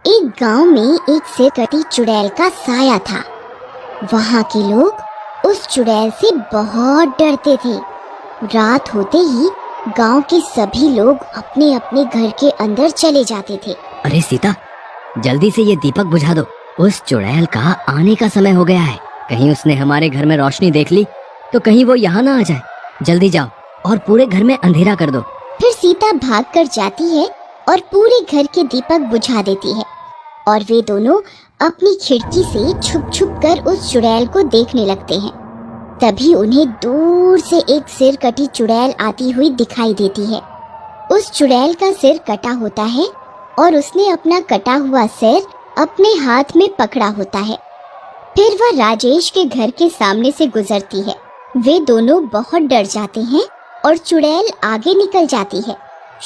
एक गांव में एक सिरकटी चुड़ैल का साया था। वहाँ के लोग उस चुड़ैल से बहुत डरते थे। रात होते ही गांव के सभी लोग अपने अपने घर के अंदर चले जाते थे। अरे सीता, जल्दी से ये दीपक बुझा दो। उस चुड़ैल का आने का समय हो गया है। कहीं उसने हमारे घर में रोशनी देख ली तो कहीं वो यहाँ ना आ जाए। जल्दी जाओ और पूरे घर में अंधेरा कर दो। फिर सीता भाग कर जाती है और पूरे घर के दीपक बुझा देती है और वे दोनों अपनी खिड़की से छुप छुप कर उस चुड़ैल को देखने लगते हैं। तभी उन्हें दूर से एक सिर कटी चुड़ैल आती हुई दिखाई देती है। उस चुड़ैल का सिर कटा होता है और उसने अपना कटा हुआ सिर अपने हाथ में पकड़ा होता है। फिर वह राजेश के घर के सामने से गुजरती है। वे दोनों बहुत डर जाते हैं और चुड़ैल आगे निकल जाती है।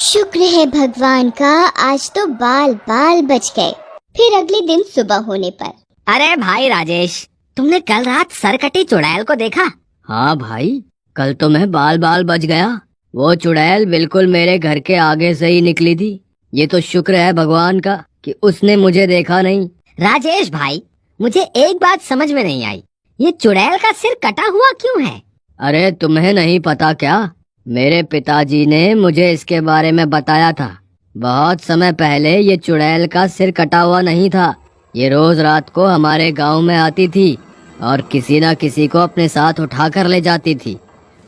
शुक्र है भगवान का, आज तो बाल बाल बच गए। फिर अगले दिन सुबह होने पर, अरे भाई राजेश, तुमने कल रात सरकटी चुड़ैल को देखा? हाँ भाई, कल तो मैं बाल बाल बच गया। वो चुड़ैल बिल्कुल मेरे घर के आगे से ही निकली थी। ये तो शुक्र है भगवान का कि उसने मुझे देखा नहीं। राजेश भाई, मुझे एक बात समझ में नहीं आई, ये चुड़ैल का सिर कटा हुआ क्यों है? अरे तुम्हें नहीं पता क्या? मेरे पिताजी ने मुझे इसके बारे में बताया था। बहुत समय पहले ये चुड़ैल का सिर कटा हुआ नहीं था। ये रोज रात को हमारे गांव में आती थी और किसी न किसी को अपने साथ उठा कर ले जाती थी।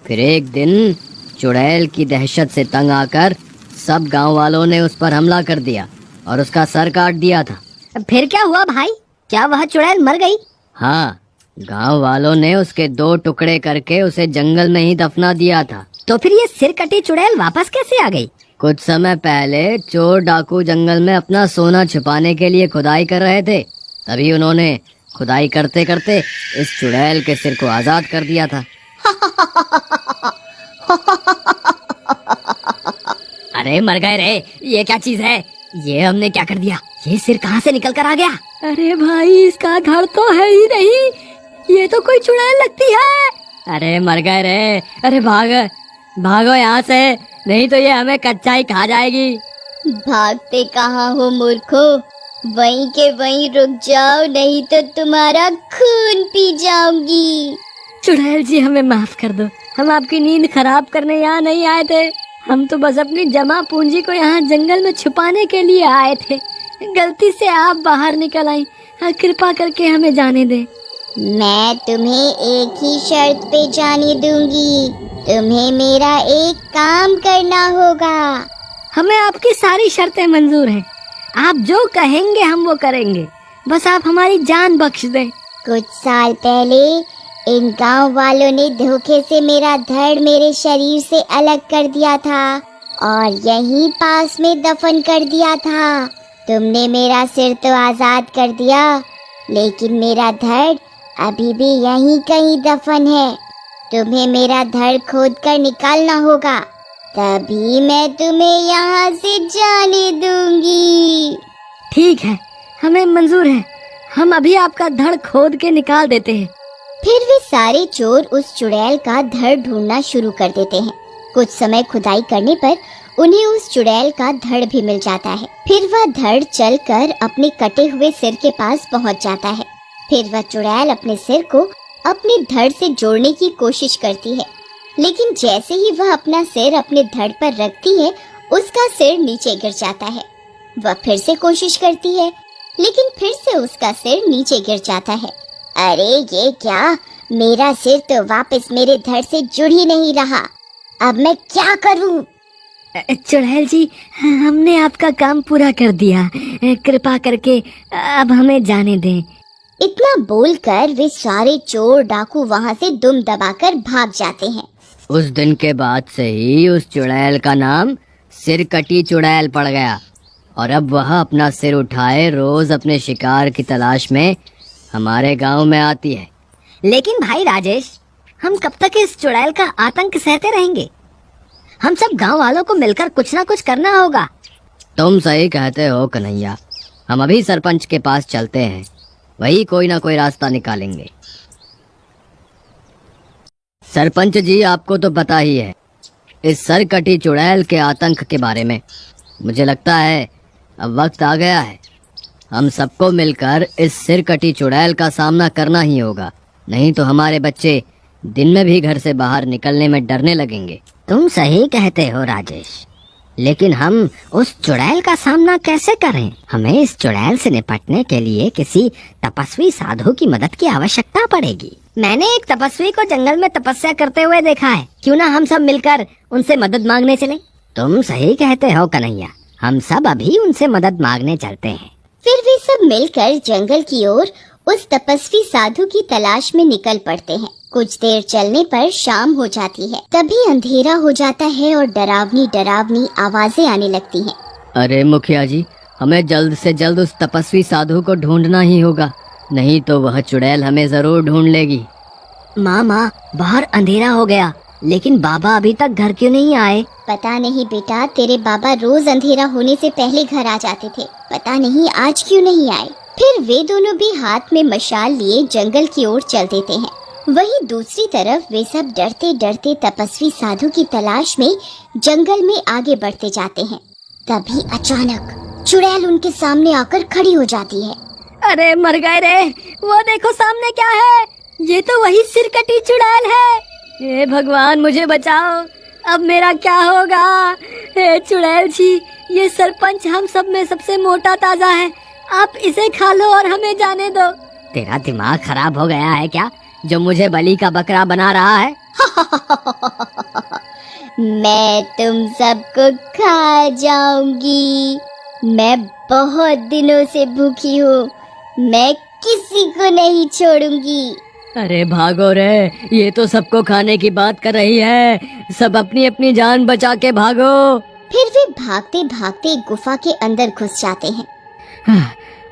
फिर एक दिन चुड़ैल की दहशत से तंग आकर सब गांव वालों ने उस पर हमला कर दिया और उसका सर काट दिया था। फिर क्या हुआ भाई? क्या वह चुड़ैल मर गई? हाँ, गांव वालों ने उसके 2 टुकड़े करके उसे जंगल में ही दफना दिया था। तो फिर ये सिर कटी चुड़ैल वापस कैसे आ गई? कुछ समय पहले चोर डाकू जंगल में अपना सोना छुपाने के लिए खुदाई कर रहे थे। तभी उन्होंने खुदाई करते करते इस चुड़ैल के सिर को आजाद कर दिया था। अरे मर गए रे, ये क्या चीज है? ये हमने क्या कर दिया? ये सिर कहाँ से निकल कर आ गया? अरे भाई, इसका धड़ तो है ही नहीं, ये तो कोई चुड़ैल लगती है। अरे मर गए रे, अरे भागो यहाँ से, नहीं तो ये हमें कच्चा ही खा जाएगी। भागते कहाँ हो मूर्खो, वहीं के वहीं रुक जाओ, नहीं तो तुम्हारा खून पी जाऊंगी। चुड़ैल जी, हमें माफ कर दो, हम आपकी नींद खराब करने यहाँ नहीं आए थे। हम तो बस अपनी जमा पूंजी को यहाँ जंगल में छुपाने के लिए आए थे। गलती से आप बाहर निकल आई, कृपा करके हमें जाने दें। मैं तुम्हें एक ही शर्त पे जाने दूंगी, तुम्हें मेरा एक काम करना होगा। हमें आपकी सारी शर्तें मंजूर हैं, आप जो कहेंगे हम वो करेंगे, बस आप हमारी जान बख्श दें। कुछ साल पहले इन गांव वालों ने धोखे से मेरा धड़ मेरे शरीर से अलग कर दिया था और यहीं पास में दफन कर दिया था। तुमने मेरा सिर तो आजाद कर दिया, लेकिन मेरा धड़ अभी भी यहीं कहीं दफन है। तुम्हें मेरा धड़ खोद कर निकालना होगा, तभी मैं तुम्हें यहाँ से जाने दूंगी। ठीक है, हमें मंजूर है, हम अभी आपका धड़ खोद के निकाल देते हैं। फिर वे सारे चोर उस चुड़ैल का धड़ ढूंढना शुरू कर देते हैं। कुछ समय खुदाई करने पर उन्हें उस चुड़ैल का धड़ भी मिल जाता है। फिर वह धड़ चलकर अपने कटे हुए सिर के पास पहुंच जाता है। फिर वह चुड़ैल अपने सिर को अपने धड़ से जोड़ने की कोशिश करती है, लेकिन जैसे ही वह अपना सिर अपने धड़ पर रखती है, उसका सिर नीचे गिर जाता है। वह फिर से कोशिश करती है, लेकिन फिर से उसका सिर नीचे गिर जाता है। अरे ये क्या, मेरा सिर तो वापस मेरे धड़ से जुड़ ही नहीं रहा, अब मैं क्या करूं? चुड़ैल जी, हमने आपका काम पूरा कर दिया, कृपा करके अब हमें जाने दें। इतना बोलकर वे सारे चोर डाकू वहाँ से दुम दबाकर भाग जाते हैं। उस दिन के बाद से ही उस चुड़ैल का नाम सिर कटी चुड़ैल पड़ गया और अब वह अपना सिर उठाए रोज अपने शिकार की तलाश में हमारे गांव में आती है। लेकिन भाई राजेश, हम कब तक इस चुड़ैल का आतंक सहते रहेंगे? हम सब गांव वालों को मिलकर कुछ ना कुछ करना होगा। तुम सही कहते हो कन्हैया, हम अभी सरपंच के पास चलते हैं, वही कोई ना कोई रास्ता निकालेंगे। सरपंच जी, आपको तो पता ही है इस सर कटी चुड़ैल के आतंक के बारे में। मुझे लगता है अब वक्त आ गया है हम सबको मिलकर इस सिरकटी चुड़ैल का सामना करना ही होगा, नहीं तो हमारे बच्चे दिन में भी घर से बाहर निकलने में डरने लगेंगे। तुम सही कहते हो राजेश, लेकिन हम उस चुड़ैल का सामना कैसे करें? हमें इस चुड़ैल से निपटने के लिए किसी तपस्वी साधु की मदद की आवश्यकता पड़ेगी। मैंने एक तपस्वी को जंगल में तपस्या करते हुए देखा है, क्यों ना हम सब मिलकर उनसे मदद मांगने चलें? तुम सही कहते हो कन्हैया, हम सब अभी उनसे मदद मांगने चलते हैं। फिर वे सब मिलकर जंगल की ओर उस तपस्वी साधु की तलाश में निकल पड़ते हैं। कुछ देर चलने पर शाम हो जाती है। तभी अंधेरा हो जाता है और डरावनी डरावनी आवाजें आने लगती हैं। अरे मुखिया जी, हमें जल्द से जल्द उस तपस्वी साधु को ढूंढना ही होगा, नहीं तो वह चुड़ैल हमें जरूर ढूंढ लेगी। माँ, बाहर अंधेरा हो गया, लेकिन बाबा अभी तक घर क्यों नहीं आए? पता नहीं बेटा, तेरे बाबा रोज अंधेरा होने से पहले घर आ जाते थे, पता नहीं आज क्यों नहीं आए। फिर वे दोनों भी हाथ में मशाल लिए जंगल की ओर चल देते हैं। वहीं दूसरी तरफ वे सब डरते डरते तपस्वी साधु की तलाश में जंगल में आगे बढ़ते जाते हैं। तभी अचानक चुड़ैल उनके सामने आकर खड़ी हो जाती है। अरे मर गए रे, वो देखो सामने क्या है, ये तो वही सिरकटी चुड़ैल है। हे भगवान मुझे बचाओ, अब मेरा क्या होगा? हे चुड़ैल जी, ये सरपंच हम सब में सबसे मोटा ताजा है, आप इसे खा लो और हमें जाने दो। तेरा दिमाग खराब हो गया है क्या, जो मुझे बलि का बकरा बना रहा है? मैं तुम सबको खा जाऊंगी। मैं बहुत दिनों से भूखी हूँ, मैं किसी को नहीं छोड़ूंगी। अरे भागो रे, ये तो सबको खाने की बात कर रही है, सब अपनी अपनी जान बचा के भागो। फिर वे भागते भागते गुफा के अंदर घुस जाते हैं।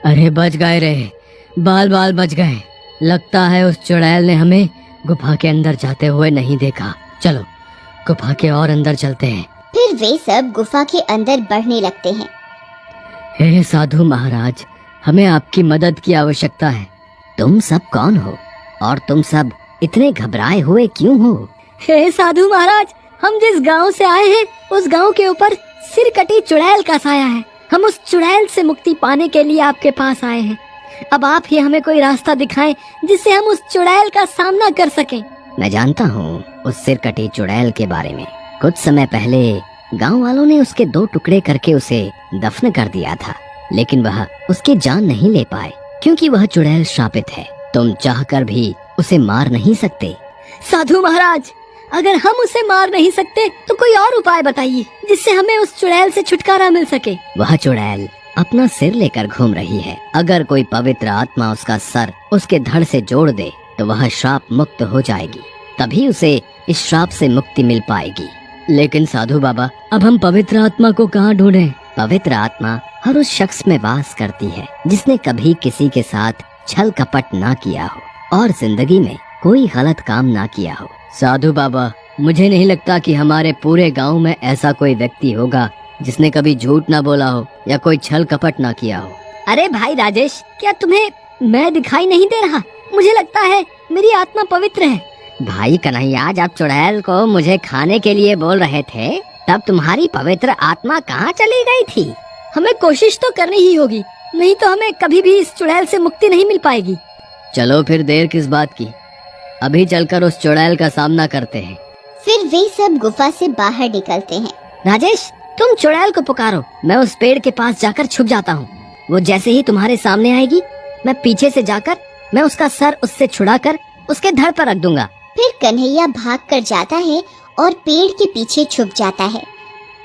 अरे बच गए रे, बाल बाल बच गए। लगता है उस चुड़ैल ने हमें गुफा के अंदर जाते हुए नहीं देखा। चलो गुफा के और अंदर चलते हैं। फिर वे सब गुफा के अंदर बढ़ने लगते हैं। हे साधु महाराज, हमें आपकी मदद की आवश्यकता है। तुम सब कौन हो और तुम सब इतने घबराए हुए क्यों हो? हे साधु महाराज, हम जिस गांव से आए हैं उस गांव के ऊपर सिरकटी चुड़ैल का साया है। हम उस चुड़ैल से मुक्ति पाने के लिए आपके पास आए हैं। अब आप ही हमें कोई रास्ता दिखाएं जिससे हम उस चुड़ैल का सामना कर सकें। मैं जानता हूँ उस सिरकटी चुड़ैल के बारे में। कुछ समय पहले गांव वालों ने उसके 2 टुकड़े करके उसे दफन कर दिया था, लेकिन वह उसकी जान नहीं ले पाए क्योंकि वह चुड़ैल श्रापित है। तुम चाहकर भी उसे मार नहीं सकते। साधु महाराज, अगर हम उसे मार नहीं सकते तो कोई और उपाय बताइए जिससे हमें उस चुड़ैल से छुटकारा मिल सके। वह चुड़ैल अपना सिर लेकर घूम रही है। अगर कोई पवित्र आत्मा उसका सर उसके धड़ से जोड़ दे तो वह श्राप मुक्त हो जाएगी, तभी उसे इस श्राप से मुक्ति मिल पाएगी। लेकिन साधु बाबा, अब हम पवित्र आत्मा को कहाँ ढूंढें? पवित्र आत्मा हर उस शख्स में वास करती है जिसने कभी किसी के साथ छल कपट ना किया हो और जिंदगी में कोई गलत काम ना किया हो। साधु बाबा, मुझे नहीं लगता कि हमारे पूरे गांव में ऐसा कोई व्यक्ति होगा जिसने कभी झूठ ना बोला हो या कोई छल कपट ना किया हो। अरे भाई राजेश, क्या तुम्हें मैं दिखाई नहीं दे रहा? मुझे लगता है मेरी आत्मा पवित्र है। भाई कन्हैया, जब चुड़ैल को मुझे खाने के लिए बोल रहे थे तब तुम्हारी पवित्र आत्मा कहाँ चली गई थी? हमें कोशिश तो करनी ही होगी, नहीं तो हमें कभी भी इस चुड़ैल से मुक्ति नहीं मिल पाएगी। चलो फिर देर किस बात की, अभी चलकर उस चुड़ैल का सामना करते हैं। फिर वे सब गुफा से बाहर निकलते हैं। राजेश, तुम चुड़ैल को पुकारो, मैं उस पेड़ के पास जाकर छुप जाता हूँ। वो जैसे ही तुम्हारे सामने आएगी, मैं पीछे से जाकर मैं उसका सर उससे छुड़ाकर उसके धड़ पर रख दूंगा। फिर कन्हैया भाग कर जाता है और पेड़ के पीछे छुप जाता है।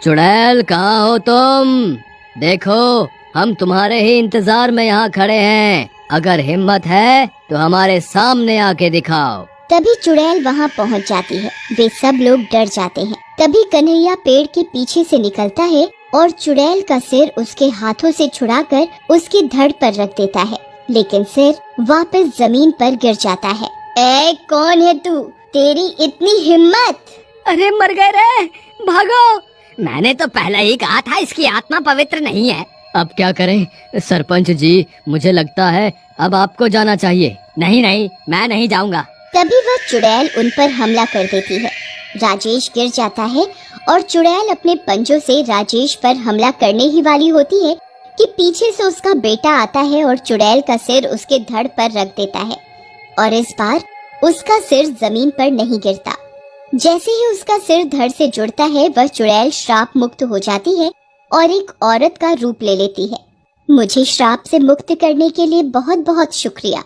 चुड़ैल, कहाँ हो तुम? देखो, हम तुम्हारे ही इंतजार में यहाँ खड़े हैं। अगर हिम्मत है तो हमारे सामने आके दिखाओ। तभी चुड़ैल वहाँ पहुँच जाती है। वे सब लोग डर जाते हैं। तभी कन्हैया पेड़ के पीछे से निकलता है और चुड़ैल का सिर उसके हाथों से छुड़ाकर उसकी धड़ पर रख देता है, लेकिन सिर वापस जमीन पर गिर जाता है। ए, कौन है तू? तेरी इतनी हिम्मत? अरे मर गए रे, भागो। मैंने तो पहले ही कहा था इसकी आत्मा पवित्र नहीं है। अब क्या करें सरपंच जी, मुझे लगता है अब आपको जाना चाहिए। नहीं नहीं, मैं नहीं जाऊंगा। तभी वह चुड़ैल उन पर हमला कर देती है। राजेश गिर जाता है और चुड़ैल अपने पंजों से राजेश पर हमला करने ही वाली होती है कि पीछे से उसका बेटा आता है और चुड़ैल का सिर उसके धड़ पर रख देता है और इस बार उसका सिर जमीन पर नहीं गिरता। जैसे ही उसका सिर धड़ से जुड़ता है वह चुड़ैल श्राप मुक्त हो जाती है और एक औरत का रूप ले लेती है। मुझे श्राप से मुक्त करने के लिए बहुत बहुत शुक्रिया।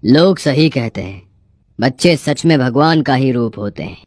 लोग सही कहते हैं, बच्चे सच में भगवान का ही रूप होते हैं।